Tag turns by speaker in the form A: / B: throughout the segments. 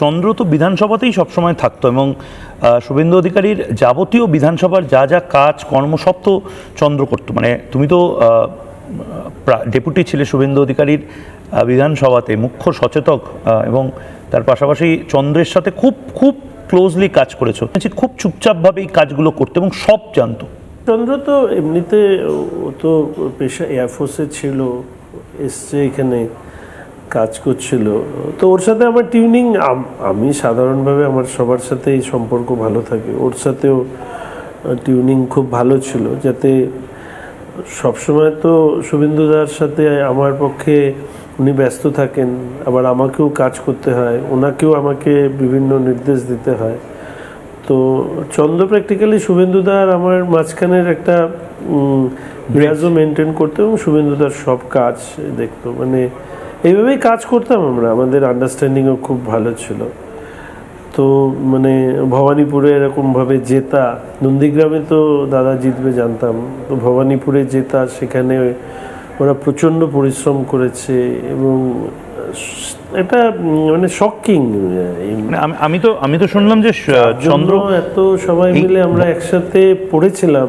A: চন্দ্র তো বিধানসভাতেই সবসময় থাকতো এবং শুভেন্দু অধিকারীর যাবতীয় বিধানসভার যা যা কাজ কর্ম সব তো চন্দ্র করতো। মানে তুমি তো ডেপুটি ছিলে শুভেন্দু অধিকারীর বিধানসভাতে, মুখ্য সচেতক, এবং তার পাশাপাশি চন্দ্রের সাথে খুব খুব ক্লোজলি কাজ করেছো। খুব চুপচাপভাবে এই কাজগুলো করতো এবং সব জানতো।
B: চন্দ্র তো এমনিতে ও তো পেশা এয়ারফোর্সে ছিল, এসছে এখানে কাজ করছিল, তো ওর সাথে আমার টিউনিং, আমি সাধারণভাবে আমার সবার সাথেই সম্পর্ক ভালো থাকে, ওর সাথেও টিউনিং খুব ভালো ছিল, যাতে সবসময় তো শুভেন্দুদার সাথে আমার পক্ষে উনি ব্যস্ত থাকেন, আবার আমাকেও কাজ করতে হয়, ওনাকেও আমাকে বিভিন্ন নির্দেশ দিতে হয়। তো চন্দ্র প্র্যাকটিক্যালি শুভেন্দুদার আমার মাঝখানের একটা রিয়াজও মেনটেন করতো এবং শুভেন্দুদার সব কাজ দেখতো। মানে এইভাবেই কাজ করতাম আমরা, আমাদের আন্ডারস্ট্যান্ডিংও খুব ভালো ছিল। তো মানে ভবানীপুরে এরকমভাবে জেতা, নন্দীগ্রামে তো দাদা জিতবে জানতাম, তো ভবানীপুরে জেতা, সেখানে ওরা প্রচণ্ড পরিশ্রম করেছে এবং এটা মানে শকিং।
A: আমি তো শুনলাম যে চন্দ্র
B: এত সবাই মিলে আমরা একসাথে পড়েছিলাম।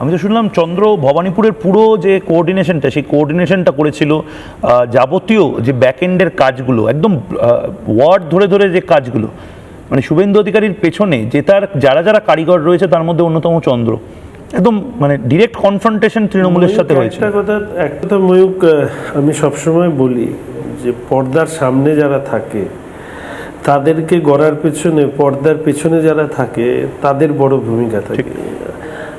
A: আমি তো শুনলাম চন্দ্র ভবানীপুরের পুরো যে কোঅর্ডিনেশনটা, সেই কোঅর্ডিনেশনটা করেছিল, যাবতীয় যে ব্যাকএন্ডের কাজগুলো, একদম ওয়ার্ড ধরে ধরে যে কাজগুলো, মানে শুভেন্দু অধিকারীর পেছনে যে তার যারা যারা কারিগর রয়েছে তার মধ্যে অন্যতম চন্দ্র। একদম মানে ডিরেক্ট কনফ্রন্টেশন তৃণমূলের সাথে হয়েছে।
B: একটা কথা ময়ূক, আমি সবসময় বলি যে পর্দার সামনে যারা থাকে তাদেরকে গড়ার পেছনে, পর্দার পেছনে যারা থাকে তাদের বড় ভূমিকা থাকে।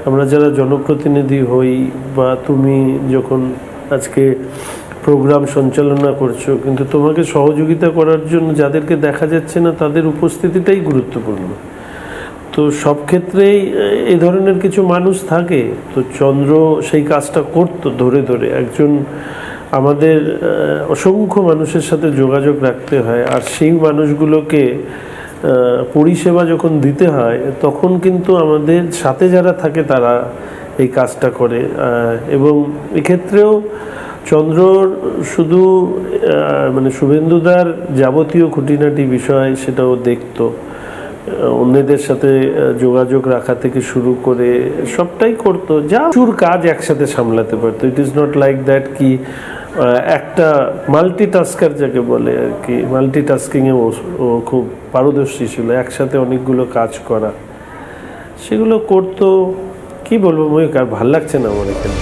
B: আমরা যারা জনপ্রতিনিধি হই, বা তুমি যখন আজকে প্রোগ্রাম সঞ্চালনা করছো, কিন্তু তোমাকে সহযোগিতা করার জন্য যাদেরকে দেখা যাচ্ছে না তাদের উপস্থিতিটাই গুরুত্বপূর্ণ। তো সব ক্ষেত্রেই এই ধরনের কিছু মানুষ থাকে। তো চন্দ্র সেই কাজটা করতো ধরে ধরে। একজন আমাদের অসংখ্য মানুষের সাথে যোগাযোগ রাখতে হয়, আর সেই মানুষগুলোকে পরিষেবা যখন দিতে হয় তখন কিন্তু আমাদের সাথে যারা থাকে তারা এই কাজটা করে। এবং এক্ষেত্রেও চন্দ্রর শুধু মানে শুভেন্দুদার যাবতীয় খুঁটিনাটি বিষয় সেটাও দেখতো, অন্যদের সাথে যোগাযোগ রাখা থেকে শুরু করে সবটাই করতো, যা প্রচুর কাজ একসাথে সামলাতে পারতো। It is not like that কি একটা মাল্টিটাস্কার যাকে বলে আর কি, মাল্টিটাস্কিংয়ে ও খুব পারদর্শী ছিল, একসাথে অনেকগুলো কাজ করা, সেগুলো করতো। কি বলবো ময়ূক, আর ভাল লাগছে না আমার এখানে।